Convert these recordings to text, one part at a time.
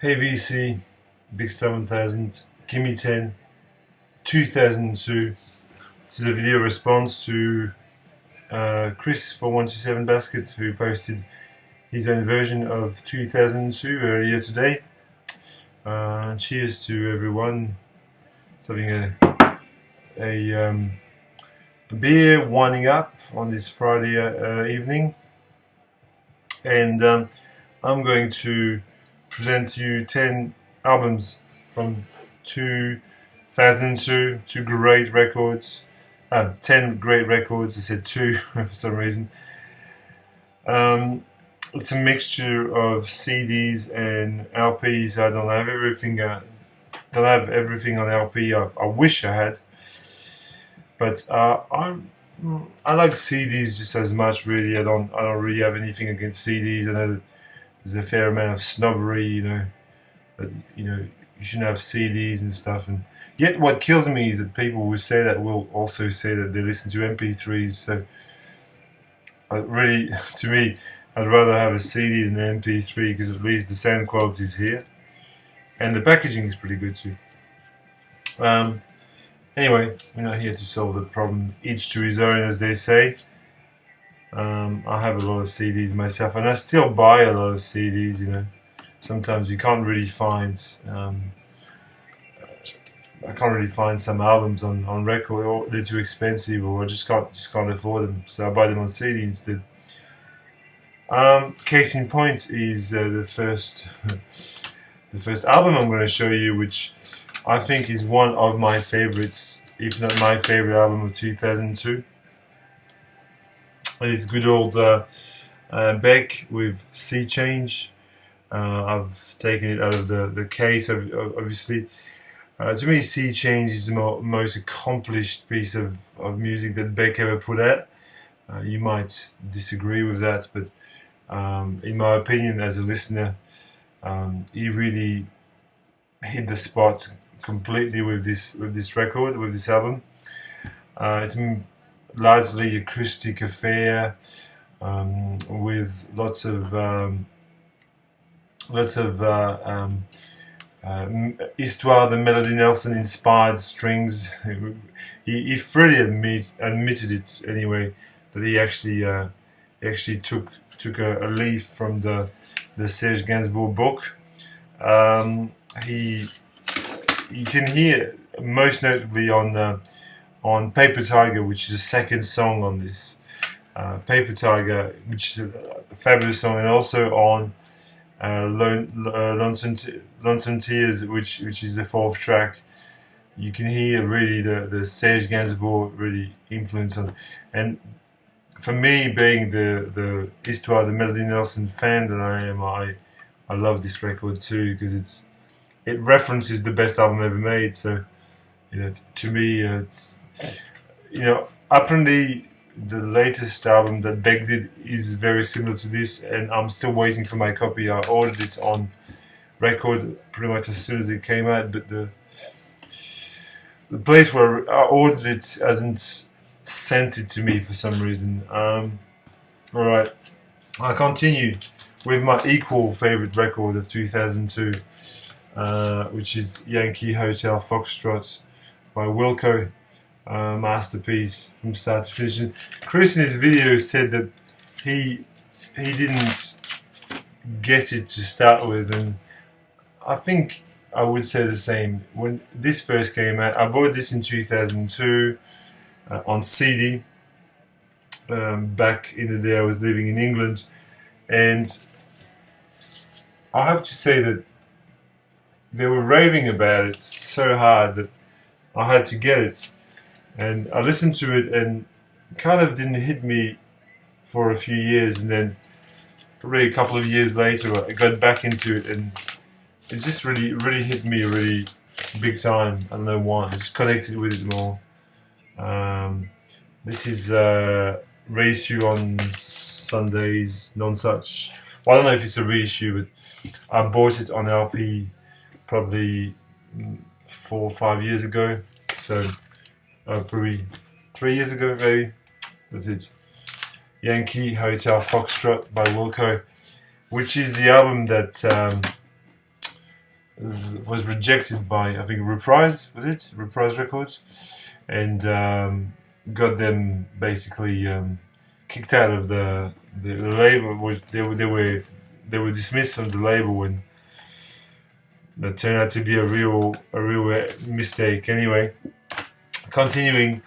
Hey VC, Big Star 1000, Gimme 10, 2002. This is a video response to Chris for 127 Basket, who posted his own version of 2002 earlier today. Cheers to everyone. It's having a beer, winding up on this Friday evening, and I'm going to present to you 10 albums from 2002, two great records, 10 great records. I said two for some reason. It's a mixture of CDs and LPs. I don't have everything. Don't have everything on LP. I wish I had, but I like CDs just as much. Really, I don't really have anything against CDs. I know that there's a fair amount of snobbery, that you shouldn't have CDs and stuff. And yet, what kills me is that people who say that will also say that they listen to MP3s. So, really, to me, I'd rather have a CD than an MP3 because at least the sound quality is here, and the packaging is pretty good too. Anyway, we're not here to solve the problem. Each to his own, as they say. I have a lot of CDs myself, and I still buy a lot of CDs. Sometimes you can't really find. I can't really find some albums on record, or they're too expensive, or I just can't afford them. So I buy them on CD instead. Case in point is the first album I'm going to show you, which I think is one of my favorites, if not my favorite album of 2002. It's good old Beck with Sea Change. I've taken it out of the case, obviously. To me, Sea Change is the most accomplished piece of music that Beck ever put out. You might disagree with that, but in my opinion, as a listener, he really hit the spot completely with this record, with this album. It's largely acoustic affair, with lots of Histoire de Melody Nelson inspired strings. He freely admitted it anyway, that he actually took a leaf from the Serge Gainsbourg book. You can hear most notably on Paper Tiger, which is the second song on this. Paper Tiger, which is a fabulous song, and also on Lonesome Tears, which is the fourth track. You can hear really the Serge Gainsbourg really influence on it. And for me, being the Histoire de Melody Nelson fan that I am, I love this record too, because it references the best album ever made. So to me, it's apparently the latest album that Beck did is very similar to this, and I'm still waiting for my copy. I ordered it on record pretty much as soon as it came out, but the place where I ordered it hasn't sent it to me for some reason. Alright, I'll continue with my equal favorite record of 2002, which is Yankee Hotel Foxtrot by Wilco. Masterpiece from start to finish. And Chris in his video said that he didn't get it to start with, and I think I would say the same. When this first came out, I bought this in 2002 on CD. Back in the day I was living in England, and I have to say that they were raving about it so hard that I had to get it. And I listened to it, and it kind of didn't hit me for a few years, and then probably a couple of years later I got back into it, and it just really hit me really big time. I don't know why. I just connected with it more. This is reissue on Sundays, non-such. Well, I don't know if it's a reissue, but I bought it on LP probably 4 or 5 years ago. So probably 3 years ago, maybe. That's it. Yankee Hotel Foxtrot by Wilco, which is the album that was rejected by, I think, Reprise, was it? Reprise Records, and got them basically kicked out of the label. Was they were dismissed from the label, and that turned out to be a real mistake. Anyway, continuing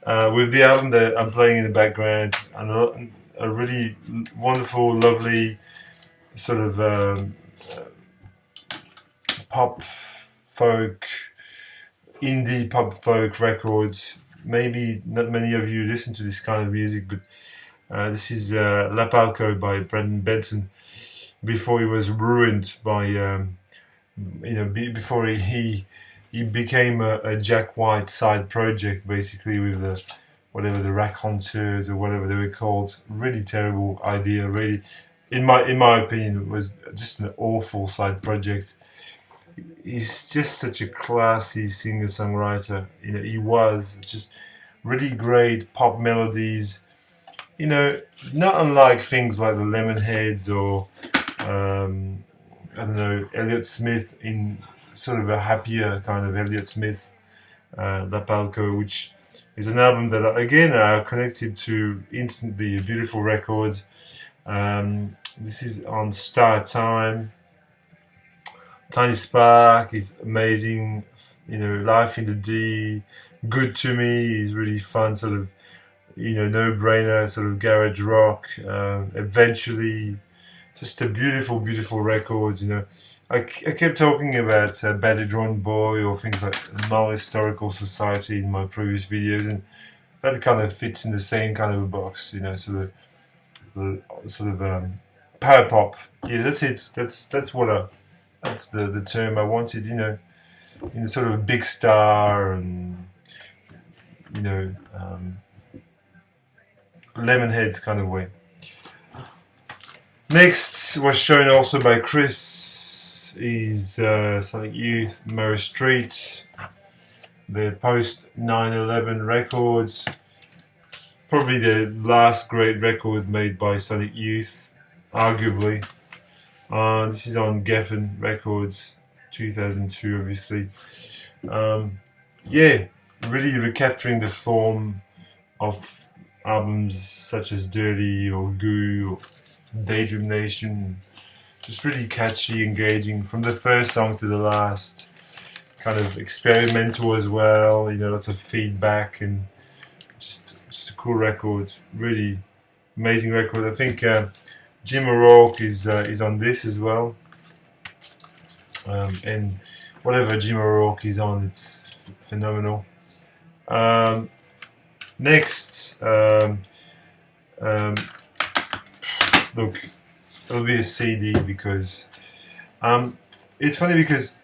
with the album that I'm playing in the background, and a really wonderful, lovely sort of pop folk, indie pop folk records. Maybe not many of you listen to this kind of music, but this is Lapalco by Brendan Benson. Before he was ruined by, before he became a Jack White side project, basically, with the whatever the raconteurs or whatever they were called. Really terrible idea. Really, in my opinion, it was just an awful side project. He's just such a classy singer-songwriter. He was just really great pop melodies. Not unlike things like the Lemonheads or I don't know, Elliott Smith, in sort of a happier kind of Elliott Smith, Lapalco, which is an album that again I connected to instantly. A beautiful record. This is on Star Time. Tiny Spark is amazing. Life in the D, Good to Me is really fun, sort of, no-brainer, sort of garage rock. Eventually, just a beautiful, beautiful record. I kept talking about Badly Drawn Boy or things like Null Historical Society in my previous videos, and that kind of fits in the same kind of a box. Sort of power pop. Yeah, that's it. That's what that's the term I wanted. In sort of a big star and Lemonheads kind of way. Next was shown also by Chris is Sonic Youth, Murray Street, the post 9/11 records, probably the last great record made by Sonic Youth, arguably. This is on Geffen Records, 2002, obviously. Really recapturing the form of albums such as Dirty or Goo or Daydream Nation. Just really catchy, engaging from the first song to the last. Kind of experimental as well, lots of feedback, and just a cool record. Really amazing record. I think Jim O'Rourke is on this as well. And whatever Jim O'Rourke is on, it's phenomenal. Next, look, it'll be a CD because it's funny because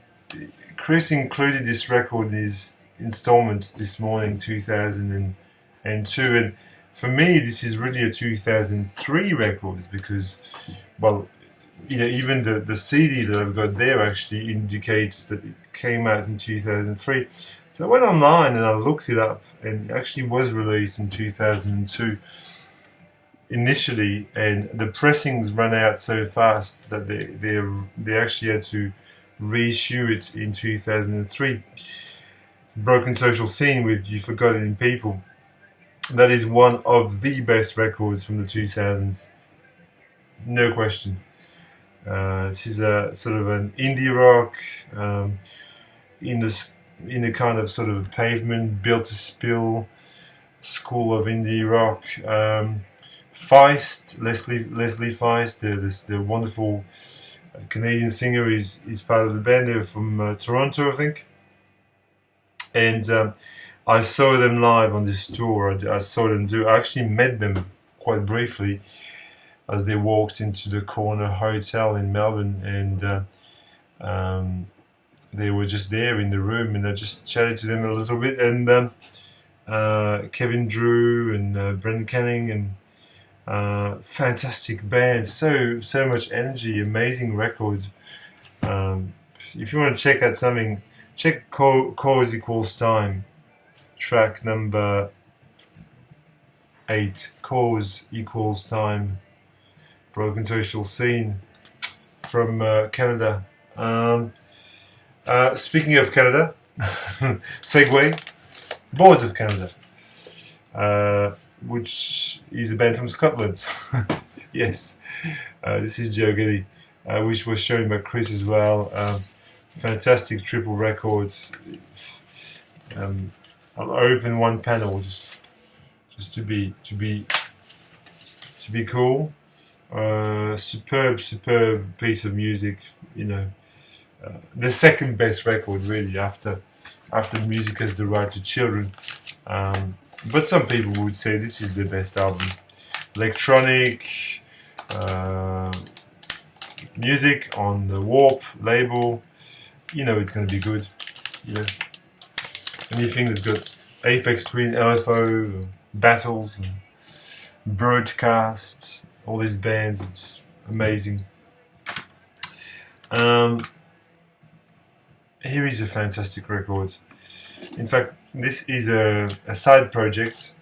Chris included this record in his installments this morning, 2002, and for me this is really a 2003 record because, well, even the CD that I've got there actually indicates that it came out in 2003. So I went online and I looked it up, and it actually was released in 2002 initially, and the pressings ran out so fast that they actually had to reissue it in 2003. Broken Social Scene with You Forgot It in People. That is one of the best records from the 2000s, no question. This is a sort of an indie rock in the kind of sort of Pavement, Built to Spill school of indie rock. Feist, Leslie Feist, the wonderful Canadian singer, is part of the band. They're from Toronto, I think. And I saw them live on this tour. I saw them I actually met them quite briefly as they walked into the Corner Hotel in Melbourne, and they were just there in the room, and I just chatted to them a little bit. And Kevin Drew and Brendan Canning, and fantastic band, so much energy, amazing records. If you want to check out something, check Cause Equals Time, track number 8, Cause Equals Time, Broken Social Scene from Canada. Speaking of Canada, Segway Boards of Canada, which is a band from Scotland. Yes, this is Joe Giddy, which was shown by Chris as well. Fantastic triple records. I'll open one panel just to be cool. Superb piece of music. You know, the second best record really after Music Has the Right to Children. But some people would say this is the best album. Electronic music on the Warp label. You know it's going to be good. You know, anything that's got Aphex Twin, LFO, Battles, and Broadcast, all these bands, it's just amazing. Here is a fantastic record. In fact, this is a side project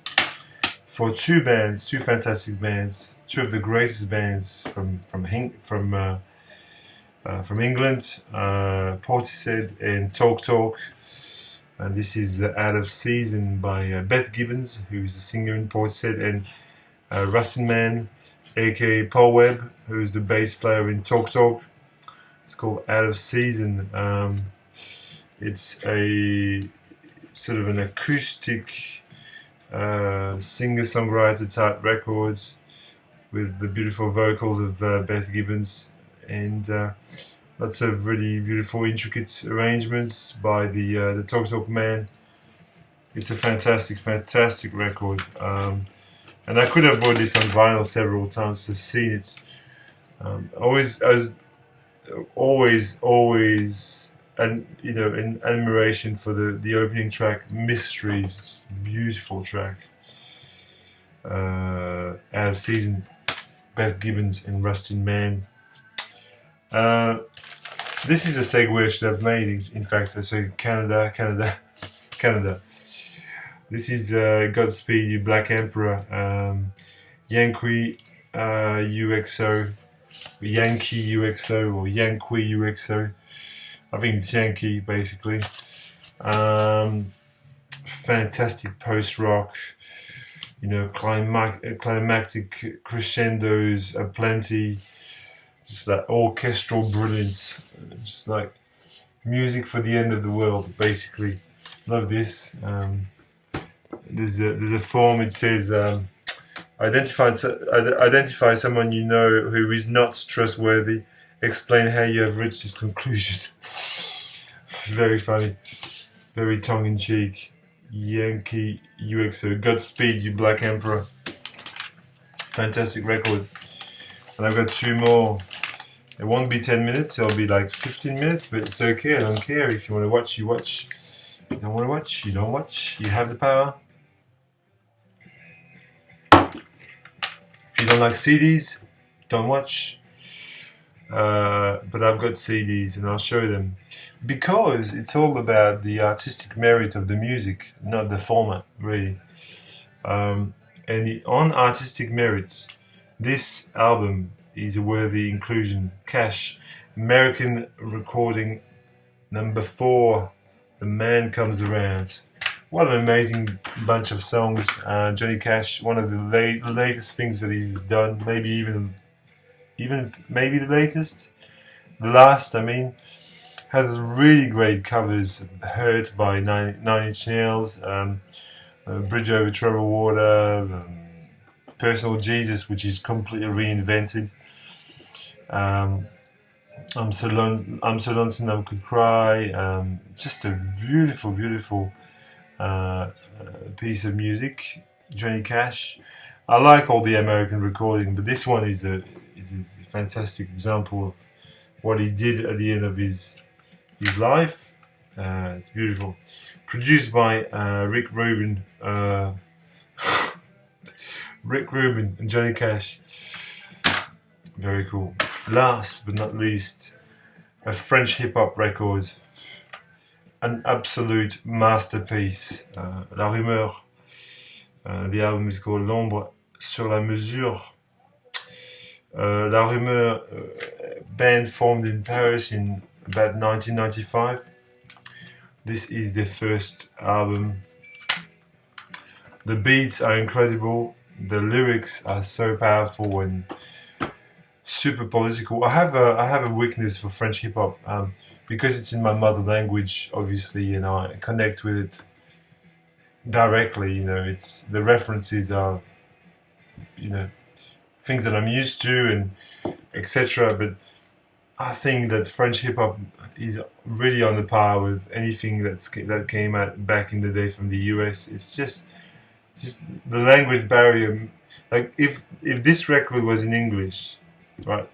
for two fantastic bands, two of the greatest bands from England, Portishead and Talk. And this is Out of Season by Beth Gibbons, who's a singer in Portishead, and Rustin Man, aka Paul Webb, who's the bass player in Talk. It's called Out of Season. It's a sort of an acoustic singer-songwriter type record with the beautiful vocals of Beth Gibbons, and lots of really beautiful, intricate arrangements by the Talk Man. It's a fantastic record, and I could have bought this on vinyl several times to have seen it. Always, and you know, in admiration for the opening track, Mysteries. It's just a beautiful track. Out of Season, Beth Gibbons and Rustin Man. This is a segue I should have made. In fact, I said Canada. This is Godspeed You Black Emperor, Yankee Uxo, Yankee Uxo, or Yankee Uxo. I think it's Yankee, basically. Fantastic post-rock, you know, climactic crescendos aplenty, just that orchestral brilliance, just like music for the end of the world, basically. Love this. There's a form. It says identify someone you know who is not trustworthy. Explain how you have reached this conclusion. Very funny, very tongue-in-cheek. Yankee Uxo, Godspeed You Black Emperor. Fantastic record. And I've got two more. It won't be 10 minutes, it'll be like 15 minutes, but it's okay, I don't care. If you want to watch, you watch. If you don't want to watch, you don't watch. You have the power. If you don't like CDs, don't watch. But I've got CDs and I'll show them, because it's all about the artistic merit of the music, not the format, really. And on artistic merits, this album is a worthy inclusion. Cash, American Recording, number 4, The Man Comes Around. What an amazing bunch of songs. Johnny Cash, one of the latest things that he's done, maybe even maybe the latest, the last, I mean, has really great covers. Hurt by Nine Inch Nails, Bridge Over Troubled Water, Personal Jesus, which is completely reinvented. I'm so lonesome I could cry. Just a beautiful piece of music. Johnny Cash. I like all the American recording, but this one is a fantastic example of what he did at the end of his life. It's beautiful. Produced by Rick Rubin and Johnny Cash. Very cool. Last but not least, a French hip-hop record. An absolute masterpiece. La Rumeur. The album is called L'Ombre sur la Mesure. La Rumeur, band formed in Paris in about 1995. This is their first album. The beats are incredible. The lyrics are so powerful and super political. I have a weakness for French hip hop because it's in my mother language, obviously, and I connect with it directly. You know, it's the references are, you know, things that I'm used to and etc. But I think that French hip hop is really on the par with anything that came out back in the day from the US. It's just the language barrier. Like if this record was in English, right,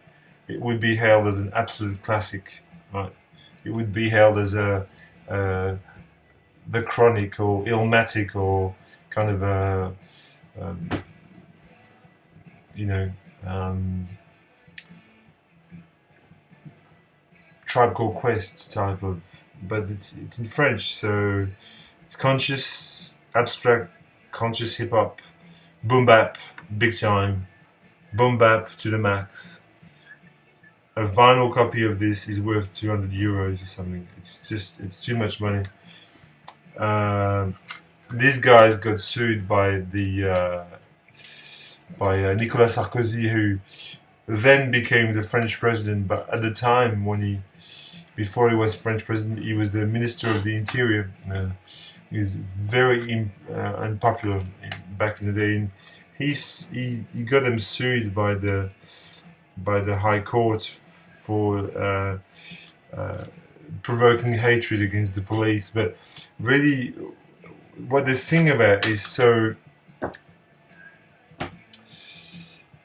it would be held as an absolute classic, right? It would be held as uh, the Chronic or Illmatic or kind of a um, you know um, Tribe Called Quest type of, but it's in French, so it's conscious, abstract, conscious hip hop, boom bap, big time, boom bap to the max. A vinyl copy of this is worth €200 or something. It's too much money. Um, these guys got sued by Nicolas Sarkozy, who then became the French president. But at the time, before he was French president, he was the Minister of the Interior. He was very unpopular back in the day. And he got them sued by the High Court for provoking hatred against the police. But really, what they sing about is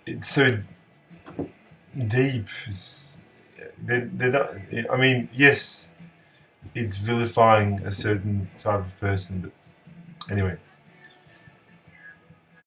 it's so deep. They don't, I mean, yes, it's vilifying a certain type of person, but anyway.